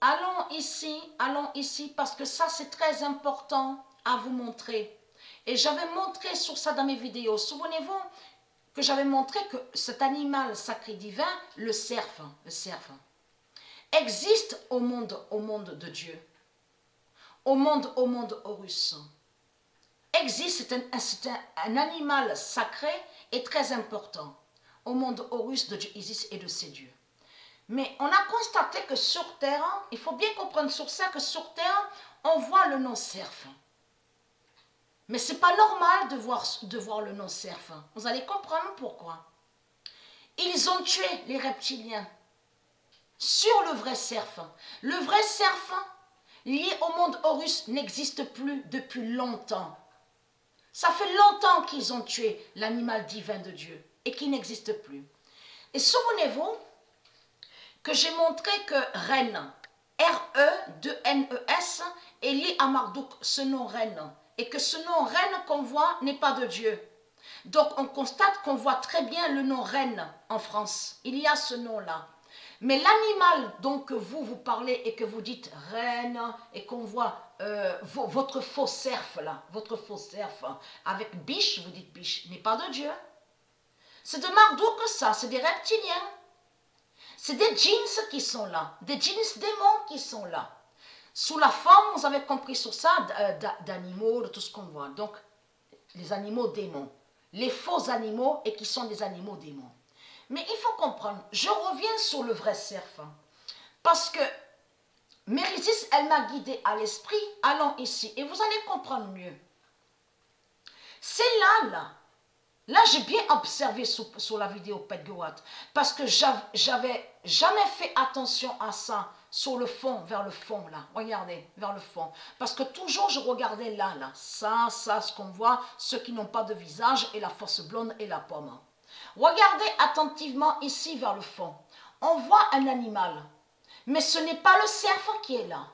allons ici parce que ça c'est très important à vous montrer. Et j'avais montré sur ça dans mes vidéos. Souvenez-vous que j'avais montré que cet animal sacré divin, le cerf, existe au monde de Dieu. Au monde Horus. Existe, c'est un animal sacré et très important au monde Horus de Dieu Isis et de ses dieux. Mais on a constaté que sur Terre, il faut bien comprendre sur ça que sur Terre, on voit le nom cerf. Mais ce n'est pas normal de voir le nom cerf. Vous allez comprendre pourquoi. Ils ont tué les reptiliens sur le vrai cerf. Le vrai cerf, lié au monde Horus, n'existe plus depuis longtemps. Ça fait longtemps qu'ils ont tué l'animal divin de Dieu et qui n'existe plus. Et souvenez-vous que j'ai montré que Ren, R-E-2-N-E-S, est lié à Marduk, ce nom Ren. Et que ce nom Ren qu'on voit n'est pas de Dieu. Donc on constate qu'on voit très bien le nom Ren en France. Il y a ce nom-là. Mais l'animal dont que vous parlez et que vous dites reine et qu'on voit votre faux cerf là, votre faux cerf avec biche, vous dites biche, n'est pas de Dieu. C'est de Marduk ça, c'est des reptiliens. C'est des djinns qui sont là, des djinns démons qui sont là. Sous la forme, vous avez compris sur ça, d'animaux, de tout ce qu'on voit. Donc, les animaux démons. Les faux animaux et qui sont des animaux démons. Mais il faut comprendre, je reviens sur le vrai cerf. Parce que Mérisis, elle m'a guidée à l'esprit, allons ici. Et vous allez comprendre mieux. C'est là. Là, j'ai bien observé sur la vidéo Petgewat. Parce que j'avais jamais fait attention à ça. Sur le fond, vers le fond, là. Regardez, vers le fond. Parce que toujours, je regardais là. Ça, ce qu'on voit, ceux qui n'ont pas de visage, et la force blonde et la pomme. Regardez attentivement ici vers le fond. On voit un animal. Mais ce n'est pas le cerf qui est là.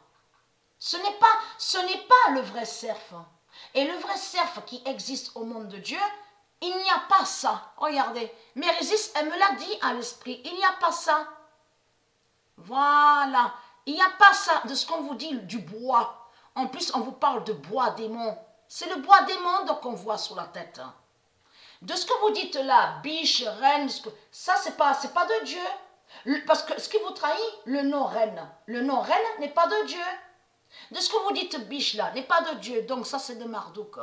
Ce n'est pas le vrai cerf. Et le vrai cerf qui existe au monde de Dieu, il n'y a pas ça. Regardez. Mérisis, elle me l'a dit à l'esprit. Il n'y a pas ça. Voilà. Il n'y a pas ça de ce qu'on vous dit du bois. En plus, on vous parle de bois démon. C'est le bois démon qu'on voit sur la tête. De ce que vous dites là, biche, reine, ça c'est pas de Dieu. Parce que ce qui vous trahit, le nom reine. Le nom reine n'est pas de Dieu. De ce que vous dites biche là, n'est pas de Dieu. Donc ça c'est de Marduk.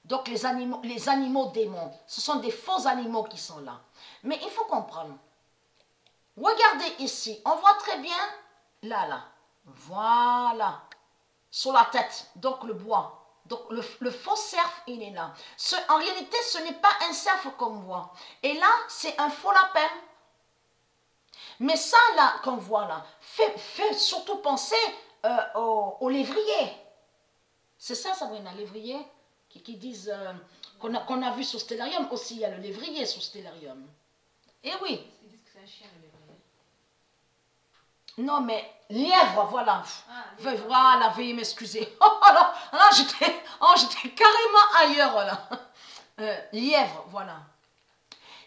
Donc les animaux démons, ce sont des faux animaux qui sont là. Mais il faut comprendre. Regardez ici, on voit très bien, là, voilà, sur la tête, donc le bois. Donc le faux cerf, il est là. En réalité, ce n'est pas un cerf qu'on voit. Et là, c'est un faux lapin. Mais ça, là, qu'on voit là, fait surtout penser au lévrier. C'est ça, Sabrina, lévrier qui disent qu'on a vu sur Stellarium aussi, il y a le lévrier sur Stellarium. Eh oui. Ils disent que c'est un chien, le lévrier. Non, mais lièvre, voilà. Voilà, veuillez m'excuser. Oh, là, j'étais carrément ailleurs, là. Lièvre, voilà.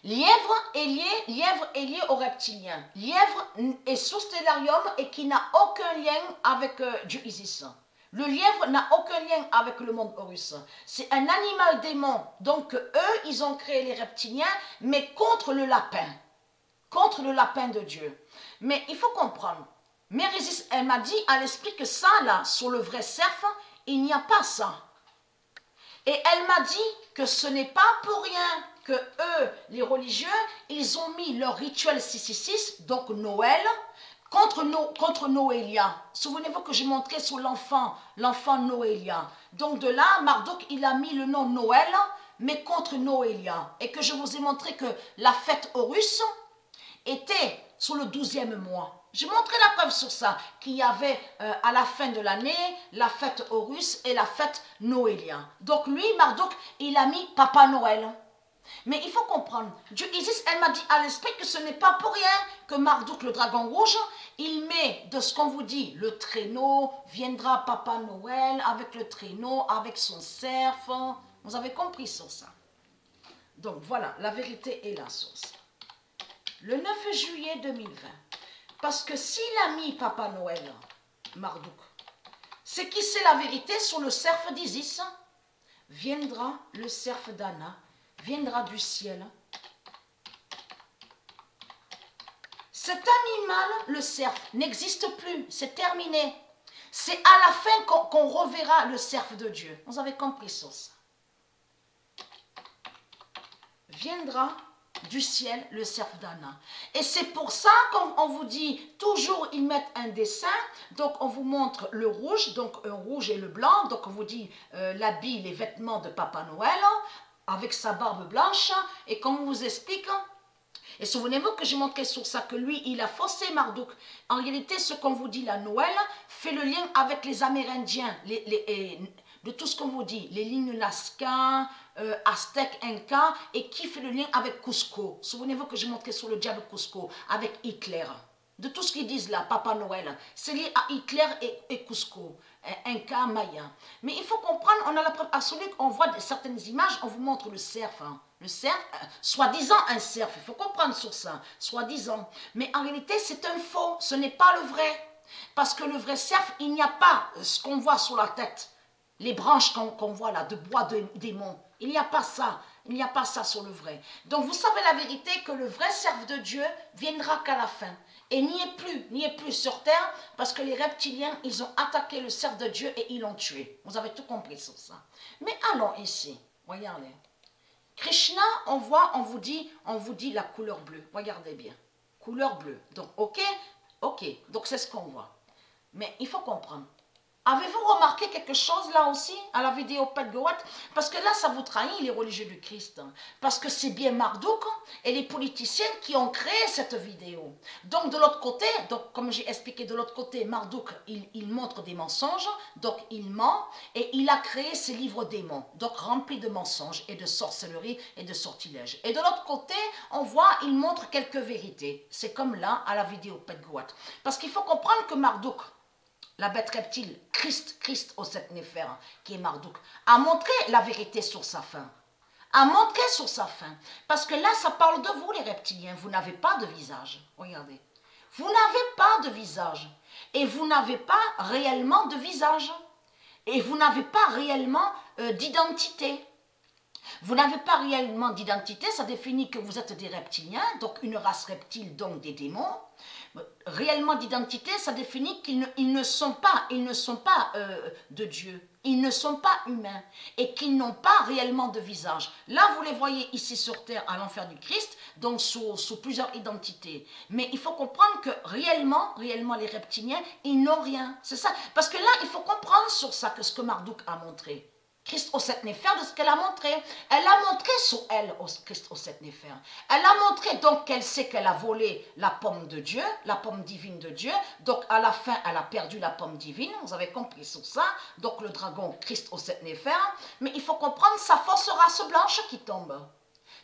Lièvre est lié au reptilien. Lièvre est sous Stellarium et qui n'a aucun lien avec Dieu Isis. Le lièvre n'a aucun lien avec le monde Horus. C'est un animal démon. Donc eux, ils ont créé les reptiliens, mais contre le lapin. Contre le lapin de Dieu. Mais il faut comprendre. Mérisis, elle m'a dit à l'esprit que ça, là, sur le vrai cerf, il n'y a pas ça. Et elle m'a dit que ce n'est pas pour rien que eux, les religieux, ils ont mis leur rituel 666, donc Noël, contre Noélia. Souvenez-vous que j'ai montré sur l'enfant Noélia. Donc de là, Marduk, il a mis le nom Noël, mais contre Noélia. Et que je vous ai montré que la fête Horus était sur le 12e mois. J'ai montré la preuve sur ça, qu'il y avait à la fin de l'année la fête Horus et la fête Noélia. Donc lui, Marduk, il a mis Papa Noël. Mais il faut comprendre, Dieu Isis, elle m'a dit à l'esprit que ce n'est pas pour rien que Marduk, le dragon rouge, il met de ce qu'on vous dit, le traîneau, viendra Papa Noël avec le traîneau, avec son cerf. Vous avez compris sur ça. Donc voilà, la vérité est là sur ça. Le 9 juillet 2020. Parce que s'il a mis Papa Noël, Marduk. C'est qui sait la vérité sur le cerf d'Isis? Viendra le cerf d'Anna, viendra du ciel. Cet animal, le cerf, n'existe plus, c'est terminé. C'est à la fin qu'on reverra le cerf de Dieu. Vous avez compris ça? Viendra du ciel le cerf d'Anna. Et c'est pour ça qu'on vous dit, toujours ils mettent un dessin, donc on vous montre le rouge, donc un rouge et le blanc, donc on vous dit l'habit, les vêtements de Papa Noël, avec sa barbe blanche, et comme on vous explique, et souvenez-vous que j'ai montré sur ça que lui, il a faussé Marduk. En réalité, ce qu'on vous dit là, Noël, fait le lien avec les Amérindiens, de tout ce qu'on vous dit, les lignes Nazca, Aztèques, Inca, et qui fait le lien avec Cusco. Souvenez-vous que j'ai montré sur le diable Cusco, avec Hitler. De tout ce qu'ils disent là, Papa Noël, c'est lié à Hitler et Cusco, Inca, Maya. Mais il faut comprendre, on a la preuve absolue qu'on voit certaines images, on vous montre le cerf. Hein. Le cerf, soi-disant un cerf, il faut comprendre sur ça, soi-disant. Mais en réalité, c'est un faux, ce n'est pas le vrai. Parce que le vrai cerf, il n'y a pas ce qu'on voit sur la tête, les branches qu'on voit là, de bois de démon. Il n'y a pas ça. Il n'y a pas ça sur le vrai. Donc vous savez la vérité que le vrai cerf de Dieu viendra qu'à la fin. Et n'y est plus sur terre parce que les reptiliens, ils ont attaqué le cerf de Dieu et ils l'ont tué. Vous avez tout compris sur ça. Mais allons ici, regardez. Krishna, on vous dit la couleur bleue. Regardez bien. Couleur bleue. Donc, ok, donc c'est ce qu'on voit. Mais il faut comprendre. Avez-vous remarqué quelque chose là aussi à la vidéo Pet Goat? Parce que là, ça vous trahit les religieux du Christ. Parce que c'est bien Marduk et les politiciens qui ont créé cette vidéo. Donc de l'autre côté, donc, comme j'ai expliqué de l'autre côté, Marduk, il montre des mensonges, donc il ment et il a créé ses livres démons, donc remplis de mensonges et de sorcellerie et de sortilèges. Et de l'autre côté, on voit, il montre quelques vérités. C'est comme là à la vidéo Pet Goat. Parce qu'il faut comprendre que Marduk, la bête reptile, Christ au sept néphères, qui est Marduk, a montré la vérité sur sa fin. A montré sur sa fin. Parce que là, ça parle de vous, les reptiliens. Vous n'avez pas de visage. Regardez. Vous n'avez pas de visage. Et vous n'avez pas réellement de visage. Et vous n'avez pas réellement d'identité. Vous n'avez pas réellement d'identité, ça définit que vous êtes des reptiliens, donc une race reptile, donc des démons. Réellement d'identité, ça définit qu'ils ne sont pas de Dieu, ils ne sont pas humains et qu'ils n'ont pas réellement de visage. Là, vous les voyez ici sur terre à l'enfer du Christ, donc sous plusieurs identités. Mais il faut comprendre que réellement les reptiliens, ils n'ont rien. C'est ça. Parce que là, il faut comprendre sur ça que ce que Marduk a montré. Christ au sept néphères, de ce qu'elle a montré. Elle a montré sur elle, Christ au sept néphères. Elle a montré donc qu'elle sait qu'elle a volé la pomme de Dieu, la pomme divine de Dieu. Donc à la fin, elle a perdu la pomme divine. Vous avez compris sur ça. Donc le dragon, Christ au sept néphères. Mais il faut comprendre sa fausse race blanche qui tombe.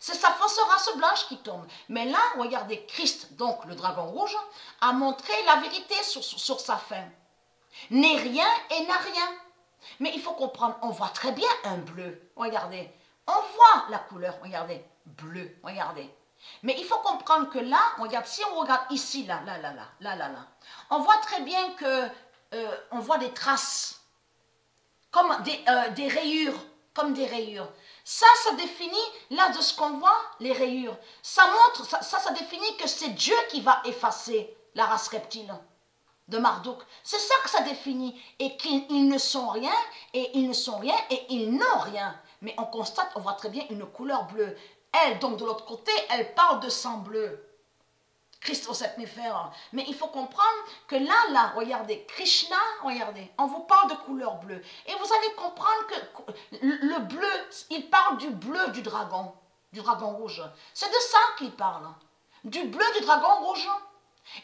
C'est sa fausse race blanche qui tombe. Mais là, regardez, Christ, donc le dragon rouge, a montré la vérité sur sa fin. N'est rien et n'a rien. Mais il faut comprendre, on voit très bien un bleu. Regardez, on voit la couleur, regardez, bleu, regardez. Mais il faut comprendre que là, regarde, si on regarde ici, là, on voit très bien que on voit des traces, comme des rayures, comme des rayures. Ça définit, là, de ce qu'on voit, les rayures. Ça montre, ça définit que c'est Dieu qui va effacer la race reptile de Marduk. C'est ça que ça définit. Et qu'ils ne sont rien, et ils n'ont rien. Mais on constate, on voit très bien une couleur bleue. Elle, donc de l'autre côté, elle parle de sang bleu. Christ au sept néphères. Mais il faut comprendre que là, regardez, Krishna, regardez, on vous parle de couleur bleue. Et vous allez comprendre que le bleu, il parle du bleu du dragon rouge. C'est de ça qu'il parle. Du bleu du dragon rouge.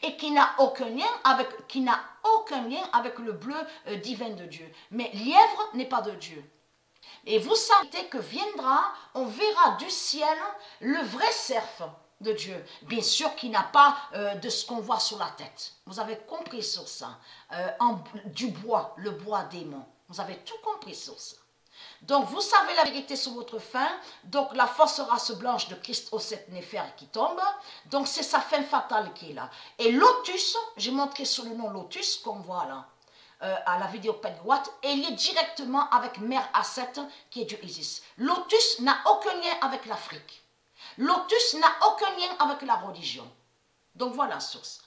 Et qui n'a aucun lien avec le bleu divin de Dieu. Mais lièvre n'est pas de Dieu. Et vous savez que viendra, on verra du ciel le vrai cerf de Dieu. Bien sûr qu'il n'a pas de ce qu'on voit sur la tête. Vous avez compris sur ça. Du bois, le bois démon. Vous avez tout compris sur ça. Donc, vous savez la vérité sur votre fin. Donc, la fausse race blanche de Christ au sept néphères qui tombe. Donc, c'est sa fin fatale qui est là. Et Lotus, j'ai montré sur le nom Lotus qu'on voit là. à la vidéo Penguat, est lié directement avec Mère Asset, qui est du Isis. Lotus n'a aucun lien avec l'Afrique. Lotus n'a aucun lien avec la religion. Donc voilà, source.